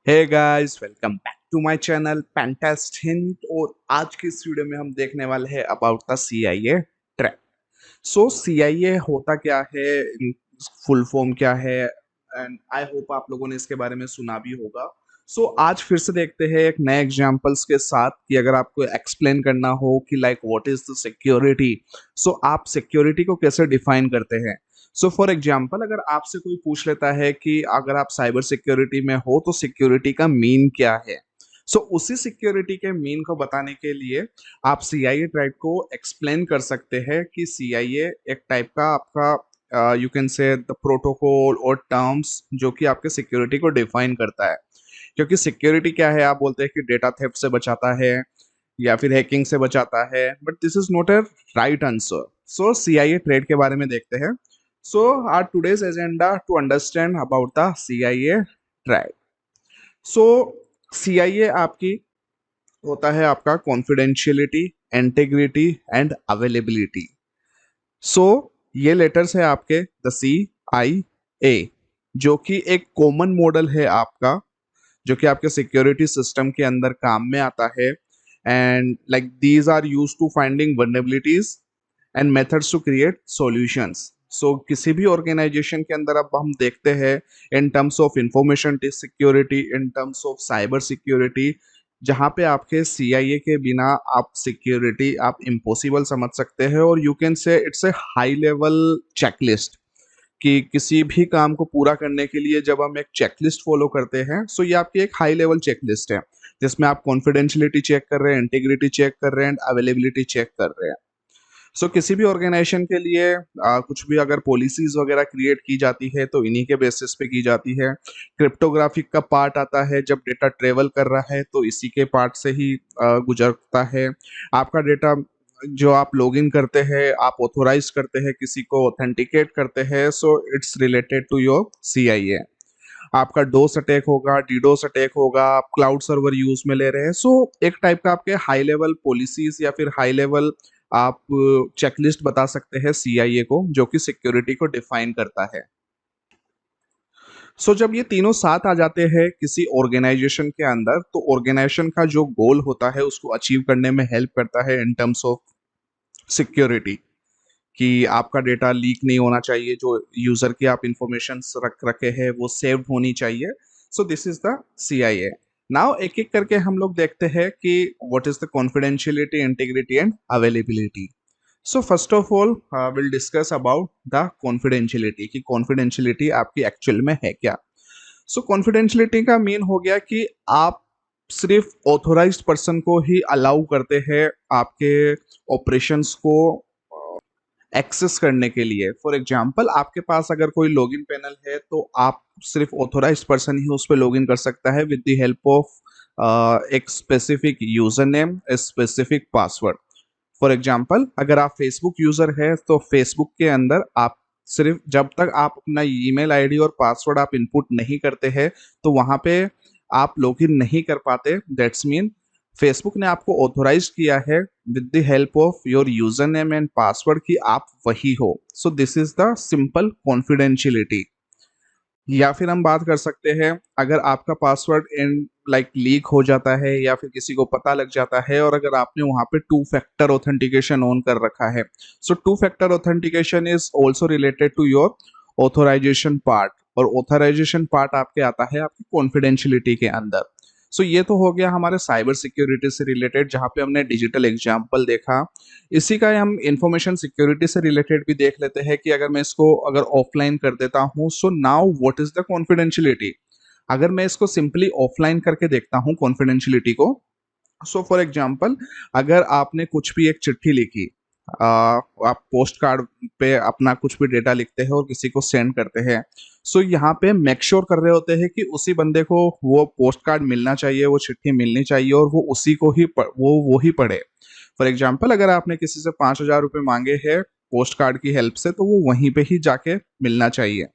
Hey guys, welcome back to my channel Pentest Hint. और आज की इस वीडियो में हम देखने वाले हैं about the CIA track. So CIA होता क्या है, फुल फॉर्म क्या है, एंड आई होप आप लोगों ने इसके बारे में सुना भी होगा। सो आज फिर से देखते हैं एक नए एग्जांपल्स के साथ कि अगर आपको एक्सप्लेन करना हो कि like what is the security, so आप सिक्योरिटी को कैसे डिफाइन करते हैं। सो फॉर एग्जाम्पल, अगर आपसे कोई पूछ लेता है कि अगर आप साइबर सिक्योरिटी में हो तो सिक्योरिटी का मीन क्या है, सो उसी सिक्योरिटी के मीन को बताने के लिए आप सीआईए टाइप को एक्सप्लेन कर सकते हैं कि सीआईए एक टाइप का आपका you can say the protocol और टर्म्स जो कि आपके सिक्योरिटी को डिफाइन करता है। क्योंकि सिक्योरिटी क्या है, आप बोलते हैं कि डेटा थेफ्ट से बचाता है या फिर हैकिंग से बचाता है, but this is not a right answer. So CIA triad के बारे में देखते हैं। So our today's agenda to understand about the CIA triad. So CIA आपकी होता है आपका confidentiality, integrity and availability. So ये लेटर्स है आपके द सी आई ए, जो कि एक कॉमन मॉडल है आपका, जो कि आपके सिक्योरिटी सिस्टम के अंदर काम में आता है। And like these are use to finding vulnerabilities and methods to create solutions. So किसी भी ऑर्गेनाइजेशन के अंदर अब हम देखते हैं in terms of information security, in terms of cyber security, जहाँ पे आपके सीआईए के बिना आप सिक्योरिटी आप इम्पॉसिबल समझ सकते हैं। और you can say it's a high level checklist कि किसी भी काम को पूरा करने के लिए जब हम एक चेकलिस्ट फॉलो करते हैं, सो ये आपकी एक हाई लेवल चेकलिस्ट है जिसमें आप कॉन्फिडेंशियलिटी चेक कर रहे हैं, इंटीग्रिटी चेक कर रहे हैं, अवेलेबिलिटी चेक कर रहे हैं। सो किसी भी ऑर्गेनाइजेशन के लिए कुछ भी अगर पॉलिसीज वगैरह क्रिएट की जाती है तो इन्हीं के बेसिस पे की जाती है। क्रिप्टोग्राफिक का पार्ट आता है, जब डेटा ट्रेवल कर रहा है तो इसी के पार्ट से ही गुजरता है। आपका डेटा जो आप लॉगिन करते हैं, आप ऑथोराइज करते हैं, किसी को ऑथेंटिकेट करते हैं, so it's related to your CIA. आपका डोस अटैक होगा, डीडोस अटैक होगा, आप क्लाउड सर्वर यूज में ले रहे हैं, सो एक टाइप का आपके हाई लेवल पॉलिसीज या फिर हाई लेवल आप चेकलिस्ट बता सकते हैं सीआईए को, जो कि सिक्योरिटी को डिफाइन करता है। जब ये तीनों साथ आ जाते हैं किसी ऑर्गेनाइजेशन के अंदर, तो ऑर्गेनाइजेशन का जो गोल होता है उसको अचीव करने में हेल्प करता है इन टर्म्स ऑफ सिक्योरिटी, कि आपका डेटा लीक नहीं होना चाहिए, जो यूजर की आप इंफॉर्मेशन रख रखे हैं वो सेव्ड होनी चाहिए। So this is the CIA. Now एक एक करके हम लोग देखते हैं कि what is the confidentiality, integrity and availability. So first of all will discuss about the confidentiality, कि कॉन्फिडेंशियलिटी आपकी एक्चुअल में है क्या। सो कॉन्फिडेंशियलिटी का मीन हो गया कि आप सिर्फ ऑथोराइज्ड पर्सन को ही अलाउ करते हैं आपके ऑपरेशंस को एक्सेस करने के लिए। फॉर एग्जाम्पल, आपके पास अगर कोई लॉगिन पैनल है तो आप सिर्फ ऑथोराइज्ड पर्सन ही उस पर लॉगिन कर सकता है विद द हेल्प ऑफ एक specific user name, specific password. For example, अगर आप फेसबुक यूजर है तो फेसबुक के अंदर आप सिर्फ जब तक आप अपना ईमेल आईडी और पासवर्ड आप इनपुट नहीं करते हैं तो वहां पे आप लॉगिन नहीं कर पाते। दैट्स मीन फेसबुक ने आपको ऑथोराइज किया है with the help of your user name and password कि आप वही हो। So this is the simple confidentiality. या फिर हम बात कर सकते हैं, अगर आपका पासवर्ड इन लाइक लीक हो जाता है या फिर किसी को पता लग जाता है और अगर आपने वहां पे टू फैक्टर ऑथेंटिकेशन ऑन कर रखा है, so two factor authentication is also related to your authorisation part, और ऑथराइजेशन पार्ट आपके आता है आपकी कॉन्फिडेंशियलिटी के अंदर। सो ये तो हो गया हमारे साइबर सिक्योरिटी से रिलेटेड, जहाँ पे हमने डिजिटल एग्जाम्पल देखा। इसी का हम इंफॉर्मेशन सिक्योरिटी से रिलेटेड भी देख लेते हैं कि अगर मैं इसको अगर ऑफलाइन कर देता हूँ, so now what is the confidentiality. अगर मैं इसको सिंपली ऑफलाइन करके देखता हूँ कॉन्फिडेंशियलिटी को, सो फॉर एग्जाम्पल, अगर आपने कुछ भी एक चिट्ठी लिखी, आप पोस्ट कार्ड पे अपना कुछ भी डेटा लिखते हैं और किसी को सेंड करते हैं, सो यहाँ पे मेक श्योर कर रहे होते हैं कि उसी बंदे को वो पोस्ट कार्ड मिलना चाहिए, वो चिट्ठी मिलनी चाहिए और वो उसी को ही वो ही पढ़े। फॉर एग्जाम्पल, अगर आपने किसी से 5,000 रुपये मांगे हैं पोस्ट कार्ड की हेल्प से, तो वो वहीं पे ही जाके मिलना चाहिए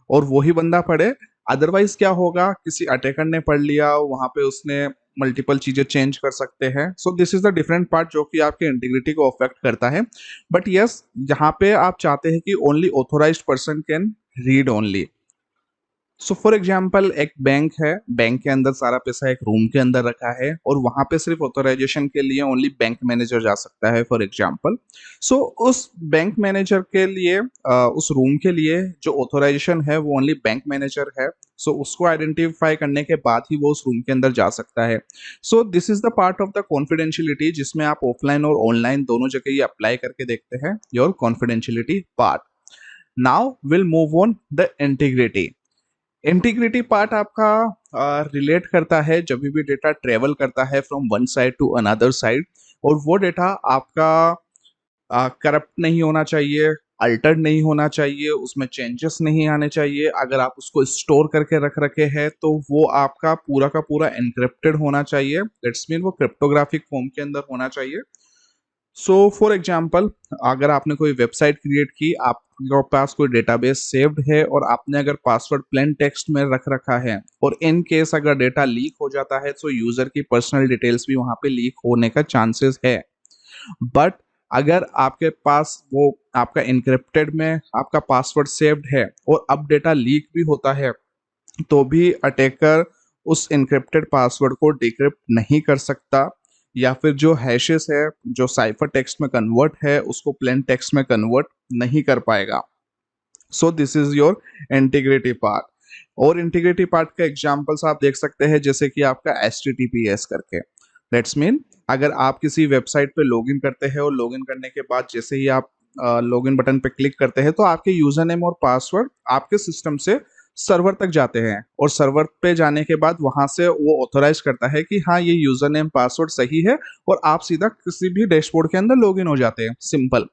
और वही बंदा पढ़े। अदरवाइज क्या होगा, किसी अटैकर ने पढ़ लिया, वहां पे उसने मल्टीपल चीजें चेंज कर सकते हैं। So this is the different part जो कि आपके इंटीग्रिटी को अफेक्ट करता है। बट यस, यहाँ पे आप चाहते हैं कि only authorized person can read only. So for example एक बैंक है, बैंक के अंदर सारा पैसा एक रूम के अंदर रखा है और वहां पे सिर्फ ऑथराइजेशन के लिए ओनली बैंक मैनेजर जा सकता है फॉर एग्जाम्पल। सो उस बैंक मैनेजर के लिए उस रूम के लिए जो ऑथराइजेशन है वो ओनली बैंक मैनेजर है। सो उसको आइडेंटिफाई करने के बाद ही वो उस रूम के अंदर जा सकता है। So this is the part of the confidentiality, जिसमें आप ऑफलाइन और ऑनलाइन दोनों जगह ये अप्लाई करके देखते हैं your confidentiality part. Now will move on the integrity. Integrity part आपका रिलेट करता है जब भी डेटा ट्रेवल करता है from one side to another side, और वो डेटा आपका करप्ट नहीं होना चाहिए, अल्टर्ड नहीं होना चाहिए, उसमें चेंजेस नहीं आने चाहिए। अगर आप उसको स्टोर करके रख रखे हैं तो वो आपका पूरा का पूरा एनक्रिप्टेड होना चाहिए, दैट्स मीन वो क्रिप्टोग्राफिक फॉर्म के अंदर होना चाहिए। सो फॉर एग्जाम्पल, अगर आपने कोई वेबसाइट क्रिएट की, आपके पास कोई डेटाबेस सेव्ड है और आपने अगर पासवर्ड प्लेन टेक्स्ट में रख रखा है और इन केस अगर डेटा लीक हो जाता है तो यूजर की पर्सनल डिटेल्स भी वहां पे लीक होने का चांसेस है। बट अगर आपके पास वो आपका इनक्रिप्टेड में आपका पासवर्ड सेव्ड है और अब डेटा लीक भी होता है तो भी अटैकर उस इनक्रिप्टेड पासवर्ड को डिक्रिप्ट नहीं कर सकता, या फिर जो हैशेस है जो साइफर टेक्स्ट में कन्वर्ट है उसको प्लेन टेक्स्ट में कन्वर्ट नहीं कर पाएगा। So this is your integrity part. और इंटीग्रिटी पार्ट का एग्जांपल्स आप देख सकते हैं जैसे कि आपका HTTPS करके, लेट्स मीन अगर आप किसी वेबसाइट पे लॉगिन करते हैं और लॉगिन करने के बाद जैसे ही आप लॉगिन बटन पे क्लिक करते हैं तो आपके यूजर नेम और पासवर्ड आपके सिस्टम से सर्वर तक जाते हैं, और सर्वर पे जाने के बाद वहां से वो ऑथोराइज करता है कि हाँ ये यूजर नेम पासवर्ड सही है, और आप सीधा किसी भी डैशबोर्ड के अंदर लॉगिन हो जाते हैं, सिंपल।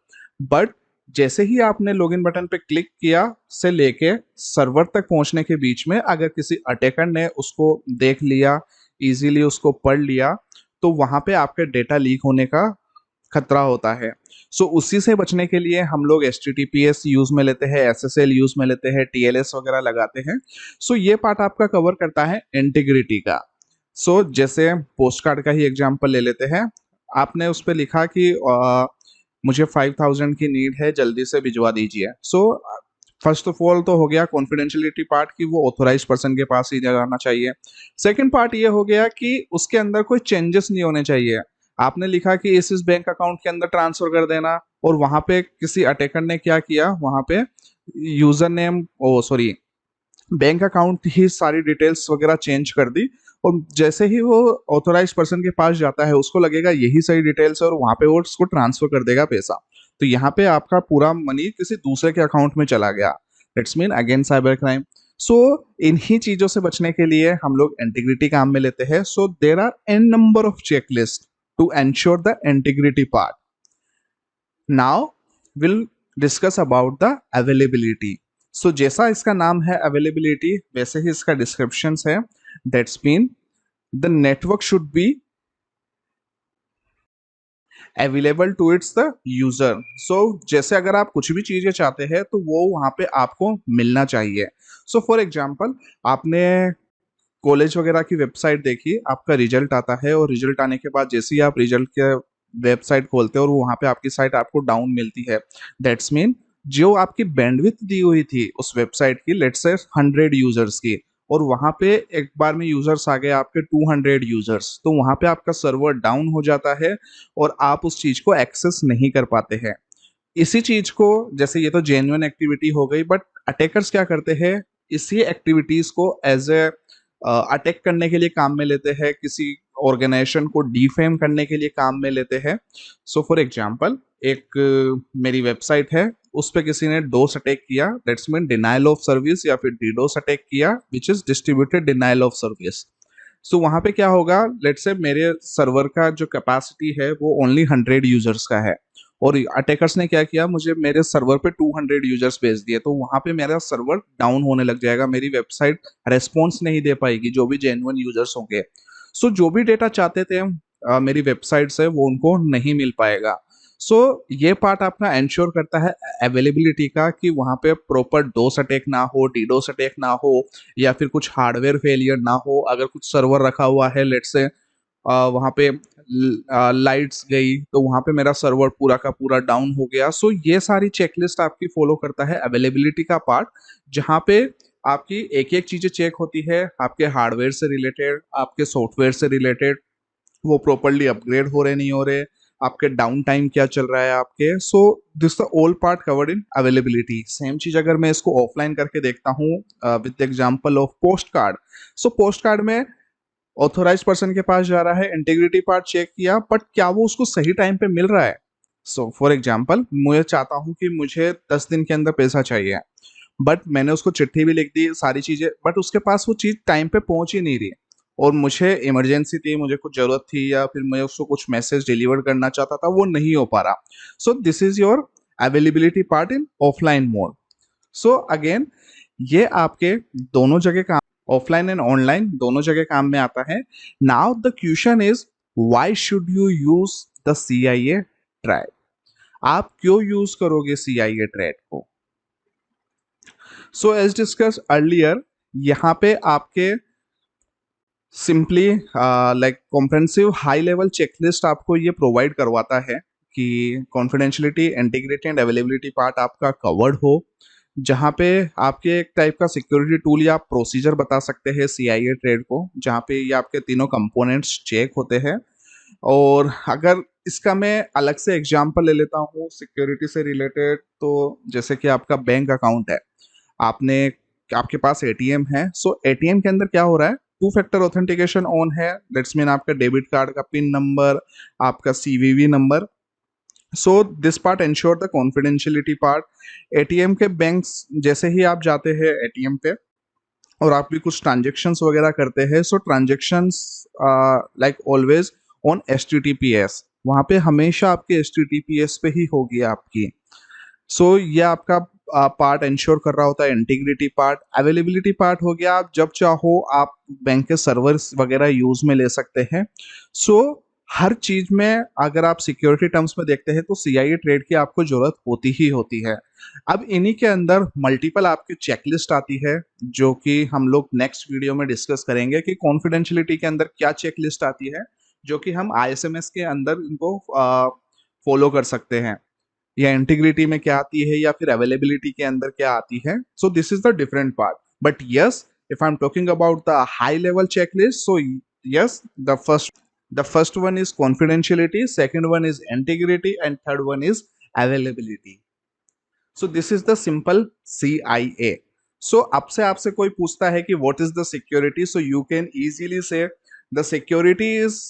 बट जैसे ही आपने लॉगिन बटन पे क्लिक किया से लेके सर्वर तक पहुंचने के बीच में अगर किसी अटैकर ने उसको देख लिया, इजीली उसको पढ़ लिया, तो वहां पे आपके डेटा लीक होने का खतरा होता है। सो उसी से बचने के लिए हम लोग HTTPS यूज में लेते हैं, SSL यूज में लेते हैं, TLS वगैरह लगाते हैं। सो ये पार्ट आपका कवर करता है इंटीग्रिटी का। सो जैसे पोस्ट कार्ड का ही एग्जांपल ले लेते हैं। आपने उस पर लिखा कि मुझे 5000 की नीड है, जल्दी से भिजवा दीजिए। सो फर्स्ट ऑफ ऑल तो हो गया कॉन्फिडेंशियलिटी पार्ट कि वो ऑथोराइज पर्सन के पास ही जाना चाहिए। सेकंड पार्ट ये हो गया कि उसके अंदर कोई चेंजेस नहीं होने चाहिए। आपने लिखा कि इस बैंक अकाउंट के अंदर ट्रांसफर कर देना, और वहां पे किसी अटैकर ने क्या किया, वहां पे यूजर नेम ओ सॉरी बैंक अकाउंट ही सारी डिटेल्स वगैरह चेंज कर दी, और जैसे ही वो ऑथोराइज पर्सन के पास जाता है उसको लगेगा यही सही डिटेल्स है और वहां पे वो उसको ट्रांसफर कर देगा पैसा। तो यहाँ पे आपका पूरा मनी किसी दूसरे के अकाउंट में चला गया, that's mean again cybercrime. So इन्हीं चीजों से बचने के लिए हम लोग इंटीग्रिटी काम में लेते हैं। So there are an number of checklist to ensure the integrity part. Now will discuss about the availability. So जैसा इसका नाम है अवेलेबिलिटी, वैसे ही इसका डिस्क्रिप्शन है, that's mean the network should be available to its the user. So जैसे अगर आप कुछ भी चीजें चाहते हैं तो वो वहां पे आपको मिलना चाहिए। सो फॉर एग्जाम्पल, आपने कॉलेज वगैरह की वेबसाइट देखी, आपका रिजल्ट आता है और रिजल्ट आने के बाद जैसे ही आप रिजल्ट के वेबसाइट खोलते हो और वहां पे आपकी साइट आपको डाउन मिलती है, दैट्स मीन जो आपकी बैंडविड्थ दी हुई थी उस वेबसाइट की, लेट्स से 100 यूजर्स की, और वहां पे एक बार में यूजर्स आ गए आपके 200 यूजर्स, तो वहां पे आपका सर्वर डाउन हो जाता है और आप उस चीज को एक्सेस नहीं कर पाते हैं। इसी चीज को, जैसे ये तो जेन्युइन एक्टिविटी हो गई, बट अटैकर्स क्या करते हैं, इसी एक्टिविटीज को एज ए अटैक करने के लिए काम में लेते हैं, किसी ऑर्गेनाइजेशन को डिफेम करने के लिए काम में लेते हैं। सो फॉर एग्जांपल, एक मेरी वेबसाइट है, उस पे किसी ने डोस अटैक किया, that's mean denial of service, या फिर डीडोस अटैक किया which is distributed denial of service. So वहां पे क्या होगा, लेट्स से मेरे सर्वर का जो कैपेसिटी है वो ओनली 100 यूजर्स का है, और अटैकर्स ने क्या किया, मुझे मेरे सर्वर पे 200 यूजर्स भेज दिए, तो वहां पे मेरा सर्वर डाउन होने लग जाएगा, मेरी वेबसाइट रेस्पॉन्स नहीं दे पाएगी जो भी जेन्युइन यूजर्स होंगे। सो जो भी डेटा चाहते थे मेरी वेबसाइट से वो उनको नहीं मिल पाएगा। सो ये पार्ट अपना इंश्योर करता है अवेलेबिलिटी का कि वहां पे प्रॉपर डोस अटैक ना हो, डीडोस अटैक ना हो, या फिर कुछ हार्डवेयर फेलियर ना हो। अगर कुछ सर्वर रखा हुआ है, लेट्स से वहां पे लाइट्स गई तो वहां पे मेरा सर्वर पूरा का पूरा डाउन हो गया। सो ये सारी चेकलिस्ट आपकी फॉलो करता है अवेलेबिलिटी का पार्ट, जहां पे आपकी एक-एक चीज़ें चेक होती है, आपके हार्डवेयर से रिलेटेड, आपके सॉफ्टवेयर से रिलेटेड, वो प्रॉपर्ली अपग्रेड हो रहे नहीं हो रहे, आपके डाउन टाइम क्या चल रहा है आपके। So this the all part covered in availability. Same चीज़ अगर मैं इसको ऑफलाइन करके देखता हूँ with the example of post card. So post card में ऑथोराइज पर्सन के पास जा रहा है, इंटीग्रिटी पार्ट चेक किया, बट क्या वो उसको सही टाइम पे मिल रहा है? सो फॉर एग्जांपल मैं चाहता हूँ कि मुझे 10 दिन के अंदर पैसा चाहिए, बट मैंने उसको चिट्ठी भी लिख दी, सारी चीज़ें, बट उसके पास वो चीज़ टाइम पे पहुंच ही नहीं रही और मुझे इमरजेंसी थी, मुझे कुछ ज़रूरत थी या फिर मैं उसको कुछ मैसेज डिलीवर करना चाहता था, वो नहीं हो पा रहा। So this is your availability part in offline mode. So again ये आपके दोनों जगह काम, ऑफलाइन एंड ऑनलाइन दोनों जगह काम में आता है। Now the question is why should you use the CIA track? आप क्यों यूज करोगे CIA ट्रैक को? सो एज डिस्कस अर्लियर, यहाँ पे आपके simply like comprehensive high level checklist आपको ये प्रोवाइड करवाता है कि confidentiality, integrity and availability part आपका कवर्ड हो, जहाँ पे आपके एक टाइप का सिक्योरिटी टूल या प्रोसीजर बता सकते हैं CIA ट्रेड को, जहाँ पे ये आपके तीनों कंपोनेंट्स चेक होते हैं। और अगर इसका मैं अलग से एग्जांपल ले लेता हूँ सिक्योरिटी से रिलेटेड, तो जैसे कि आपका बैंक अकाउंट है, आपने आपके पास ATM है। सो ATM के अंदर क्या हो रहा है, 2 फैक्टर ऑथेंटिकेशन ऑन है, दैट्स मीन आपका डेबिट कार्ड का पिन नंबर, आपका CVV number. So this part ensure the confidentiality part. ATM के बैंक्स, जैसे ही आप जाते हैं ATM पे और आप भी कुछ ट्रांजेक्शन्स वगैरह करते हैं, so transactions like always on HTTPS, वहाँ पे हमेशा आपके HTTPS पे ही होगी आपकी। सो ये आपका पार्ट इंश्योर कर रहा होता है। इंटीग्रिटी पार्ट, अवेलेबिलिटी पार्ट हो गया, आप जब चाहो आप बैंक के सर्वर्स वगैरह यूज में ले सकते हैं। सो हर चीज में अगर आप सिक्योरिटी टर्म्स में देखते हैं तो CIA ट्रेड की आपको जरूरत होती ही होती है। अब इन्हीं के अंदर मल्टीपल आपकी चेकलिस्ट आती है, जो कि हम लोग नेक्स्ट वीडियो में डिस्कस करेंगे कि कॉन्फिडेंशियलिटी के अंदर क्या चेकलिस्ट आती है, जो कि हम ISMS के अंदर इनको फॉलो कर सकते हैं, या इंटीग्रिटी में क्या आती है, या फिर अवेलेबिलिटी के अंदर क्या आती है। So this is the different part, but yes, if I am talking about the high level checklist, so yes, the first one is confidentiality, second one is integrity, and third one is availability. So this is the simple CIA. So अब से आपसे कोई पूछता है कि what is the security, so you can easily say the security is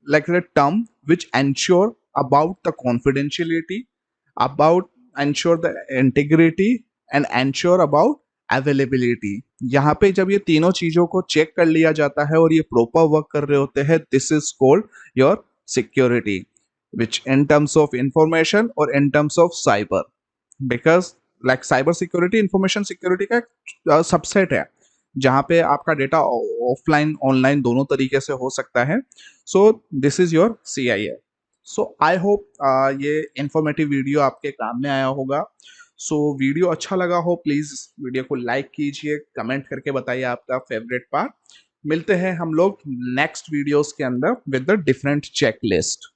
like the term which ensure about the confidentiality, about ensure the integrity and ensure about availability. यहाँ पे जब ये तीनों चीजों को चेक कर लिया जाता है और ये प्रॉपर वर्क कर रहे होते हैं, this is called your security, which in terms of information और in terms of cyber, because like cyber security information security का एक सबसेट है, जहाँ पे आपका डेटा ऑफलाइन ऑनलाइन दोनों तरीके से हो सकता है। So this is your CIA। So I hope ये इंफॉर्मेटिव वीडियो आपके काम में आया होगा। सो वीडियो अच्छा लगा हो, प्लीज वीडियो को लाइक कीजिए, कमेंट करके बताइए आपका फेवरेट पार्ट। मिलते हैं हम लोग नेक्स्ट वीडियोस के अंदर with the different check list.